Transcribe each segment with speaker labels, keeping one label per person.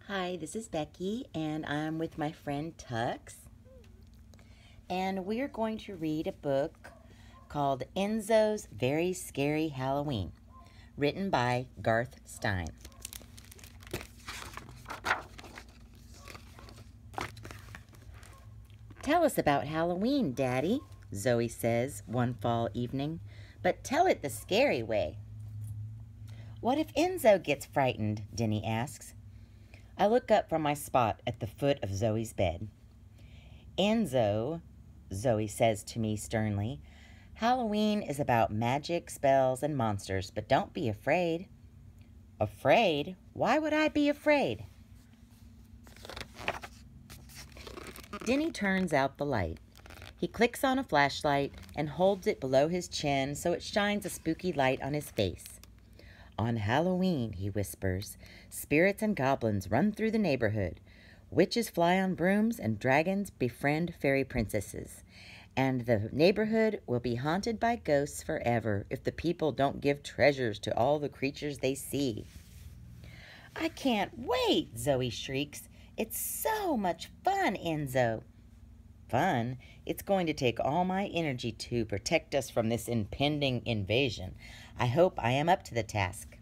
Speaker 1: Hi, this is Becky, and I'm with my friend Tux. And we're going to read a book called Enzo's Very Scary Halloween, written by Garth Stein. Tell us about Halloween, Daddy, Zoe says one fall evening, but tell it the scary way. What if Enzo gets frightened? Denny asks. I look up from my spot at the foot of Zoe's bed. Enzo, Zoe says to me sternly, Halloween is about magic, spells, and monsters, but don't be afraid. Afraid? Why would I be afraid? Denny turns out the light. He clicks on a flashlight and holds it below his chin so it shines a spooky light on his face. On Halloween, he whispers, spirits and goblins run through the neighborhood. Witches fly on brooms and dragons befriend fairy princesses. And the neighborhood will be haunted by ghosts forever if the people don't give treasures to all the creatures they see. I can't wait, Zoe shrieks. It's so much fun, Enzo. Fun? It's going to take all my energy to protect us from this impending invasion. I hope I am up to the task.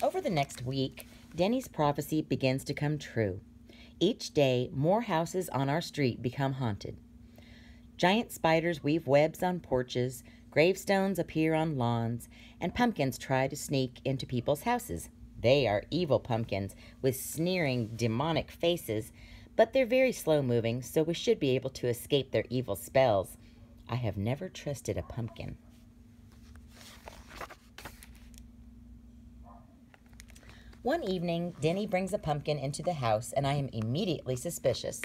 Speaker 1: Over the next week, Denny's prophecy begins to come true. Each day, more houses on our street become haunted. Giant spiders weave webs on porches, gravestones appear on lawns, and pumpkins try to sneak into people's houses. They are evil pumpkins with sneering, demonic faces, but they're very slow-moving, so we should be able to escape their evil spells. I have never trusted a pumpkin. One evening, Denny brings a pumpkin into the house, and I am immediately suspicious.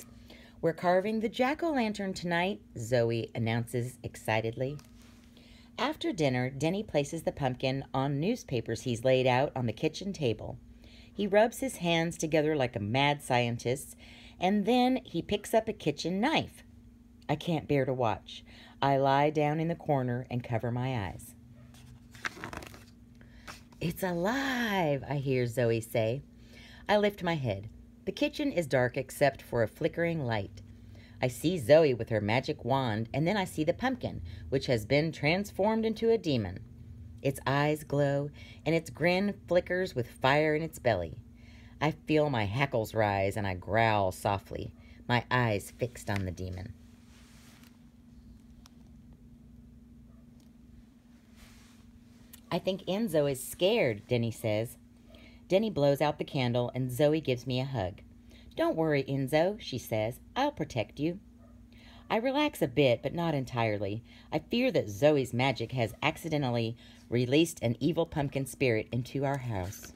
Speaker 1: We're carving the jack-o'-lantern tonight, Zoe announces excitedly. After dinner, Denny places the pumpkin on newspapers he's laid out on the kitchen table. He rubs his hands together like a mad scientist, and then he picks up a kitchen knife. I can't bear to watch. I lie down in the corner and cover my eyes. It's alive, I hear Zoe say. I lift my head. The kitchen is dark except for a flickering light. I see Zoe with her magic wand, and then I see the pumpkin, which has been transformed into a demon. Its eyes glow, and its grin flickers with fire in its belly. I feel my hackles rise, and I growl softly, my eyes fixed on the demon. I think Enzo is scared, Denny says. Denny blows out the candle, and Zoe gives me a hug. Don't worry, Enzo, she says. I'll protect you. I relax a bit, but not entirely. I fear that Zoe's magic has accidentally released an evil pumpkin spirit into our house.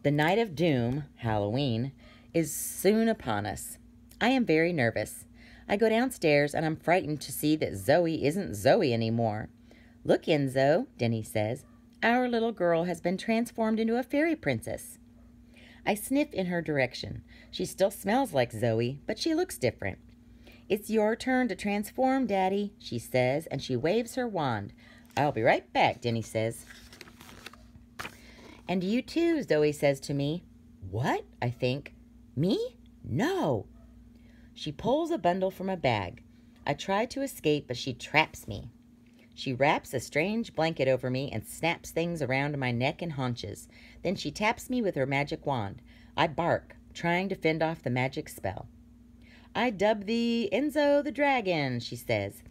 Speaker 1: The night of doom, Halloween, is soon upon us. I am very nervous. I go downstairs, and I'm frightened to see that Zoe isn't Zoe anymore. Look, Enzo, Denny says. Our little girl has been transformed into a fairy princess. I sniff in her direction. She still smells like Zoe, but she looks different. It's your turn to transform, Daddy, she says, and she waves her wand. I'll be right back, Denny says. And you too, Zoe says to me. What? I think. Me? No. She pulls a bundle from a bag. I try to escape, but she traps me. She wraps a strange blanket over me and snaps things around my neck and haunches. Then she taps me with her magic wand. I bark, trying to fend off the magic spell. I dub thee Enzo the Dragon, she says.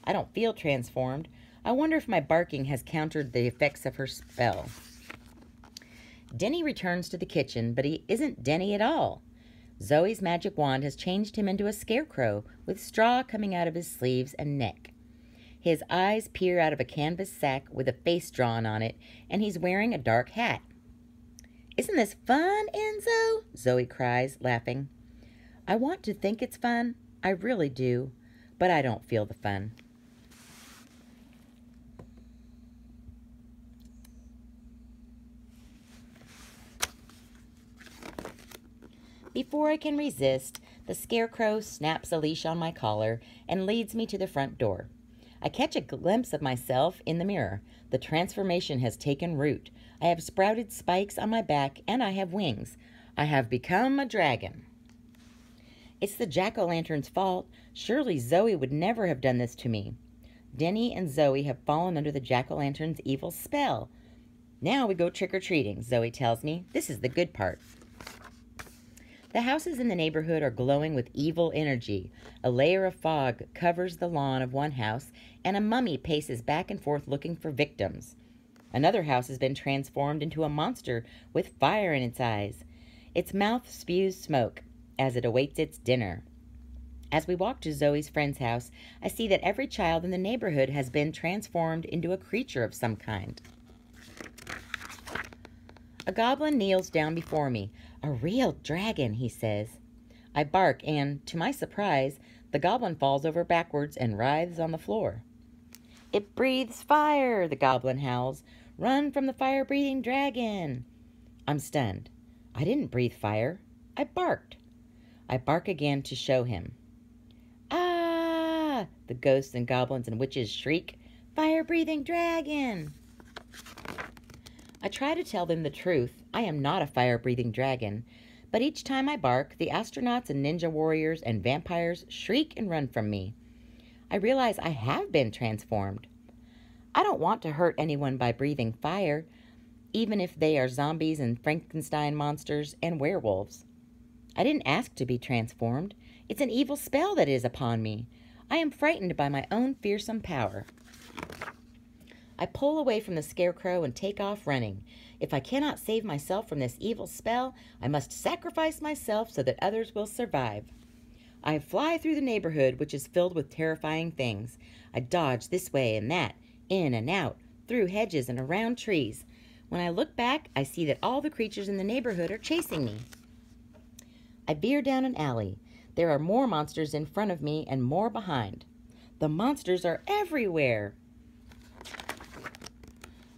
Speaker 1: I don't feel transformed. I wonder if my barking has countered the effects of her spell. Denny returns to the kitchen, but he isn't Denny at all. Zoe's magic wand has changed him into a scarecrow with straw coming out of his sleeves and neck. His eyes peer out of a canvas sack with a face drawn on it, and he's wearing a dark hat. Isn't this fun, Enzo? Zoe cries, laughing. I want to think it's fun. I really do, but I don't feel the fun. Before I can resist, The scarecrow snaps a leash on my collar and leads me to the front door. I catch a glimpse of myself in the mirror. The transformation has taken root. I have sprouted spikes on my back and I have wings. I have become a dragon. It's the jack-o'-lantern's fault. Surely Zoe would never have done this to me. Denny and Zoe have fallen under the jack-o'-lantern's evil spell. Now we go trick-or-treating, Zoe tells me. This is the good part. The houses in the neighborhood are glowing with evil energy. A layer of fog covers the lawn of one house, and a mummy paces back and forth looking for victims. Another house has been transformed into a monster with fire in its eyes. Its mouth spews smoke as it awaits its dinner. As we walk to Zoe's friend's house, I see that every child in the neighborhood has been transformed into a creature of some kind. A goblin kneels down before me. A real dragon, he says. I bark, and, to my surprise, the goblin falls over backwards and writhes on the floor. It breathes fire, the goblin howls. Run from the fire-breathing dragon. I'm stunned. I didn't breathe fire. I barked. I bark again to show him. Ah! The ghosts and goblins and witches shriek. Fire-breathing dragon! I try to tell them the truth. I am not a fire-breathing dragon. But each time I bark, the astronauts and ninja warriors and vampires shriek and run from me. I realize I have been transformed. I don't want to hurt anyone by breathing fire, even if they are zombies and Frankenstein monsters and werewolves. I didn't ask to be transformed. It's an evil spell that is upon me. I am frightened by my own fearsome power. I pull away from the scarecrow and take off running. If I cannot save myself from this evil spell, I must sacrifice myself so that others will survive. I fly through the neighborhood, which is filled with terrifying things. I dodge this way and that, in and out, through hedges and around trees. When I look back, I see that all the creatures in the neighborhood are chasing me. I veer down an alley. There are more monsters in front of me and more behind. The monsters are everywhere.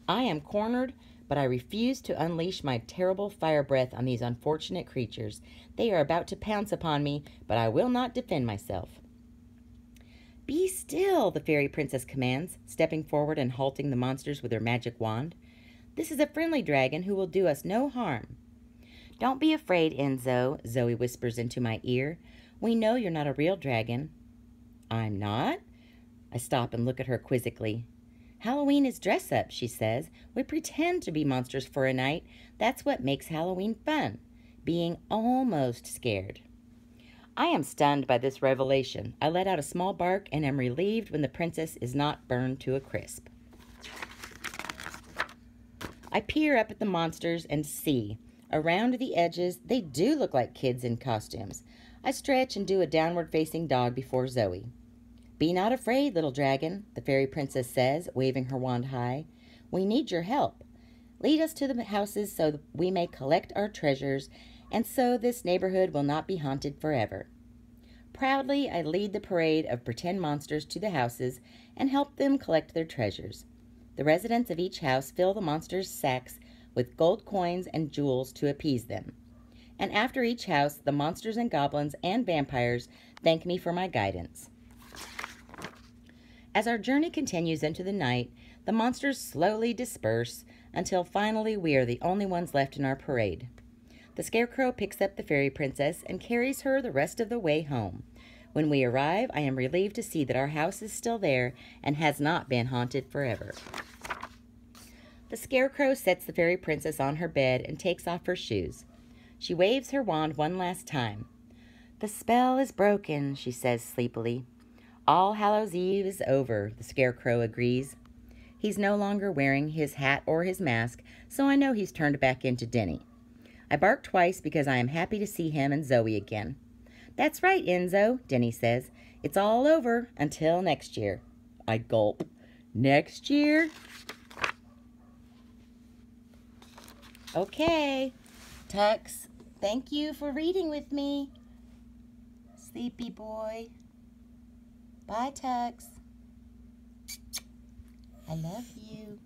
Speaker 1: I am cornered, but I refuse to unleash my terrible fire breath on these unfortunate creatures. They are about to pounce upon me, but I will not defend myself. Be still, the fairy princess commands, stepping forward and halting the monsters with her magic wand. This is a friendly dragon who will do us no harm. Don't be afraid, Enzo, Zoe whispers into my ear. We know you're not a real dragon. I'm not? I stop and look at her quizzically. Halloween is dress up, she says. We pretend to be monsters for a night. That's what makes Halloween fun, being almost scared. I am stunned by this revelation. I let out a small bark and am relieved when the princess is not burned to a crisp. I peer up at the monsters and see. Around the edges, they do look like kids in costumes. I stretch and do a downward-facing dog before Zoe. Be not afraid, little dragon, the fairy princess says, waving her wand high. We need your help. Lead us to the houses so we may collect our treasures, and so this neighborhood will not be haunted forever. Proudly, I lead the parade of pretend monsters to the houses and help them collect their treasures. The residents of each house fill the monsters' sacks with gold coins and jewels to appease them. And after each house, the monsters and goblins and vampires thank me for my guidance. As our journey continues into the night, the monsters slowly disperse until finally we are the only ones left in our parade. The scarecrow picks up the fairy princess and carries her the rest of the way home. When we arrive, I am relieved to see that our house is still there and has not been haunted forever. The scarecrow sets the fairy princess on her bed and takes off her shoes. She waves her wand one last time. The spell is broken, she says sleepily. All Hallows Eve is over, the scarecrow agrees. He's no longer wearing his hat or his mask, so I know he's turned back into Denny. I bark twice because I am happy to see him and Zoe again. That's right, Enzo, Denny says. It's all over until next year. I gulp. Next year? Okay. Tux, thank you for reading with me. Sleepy boy. Bye, Tux. I love you.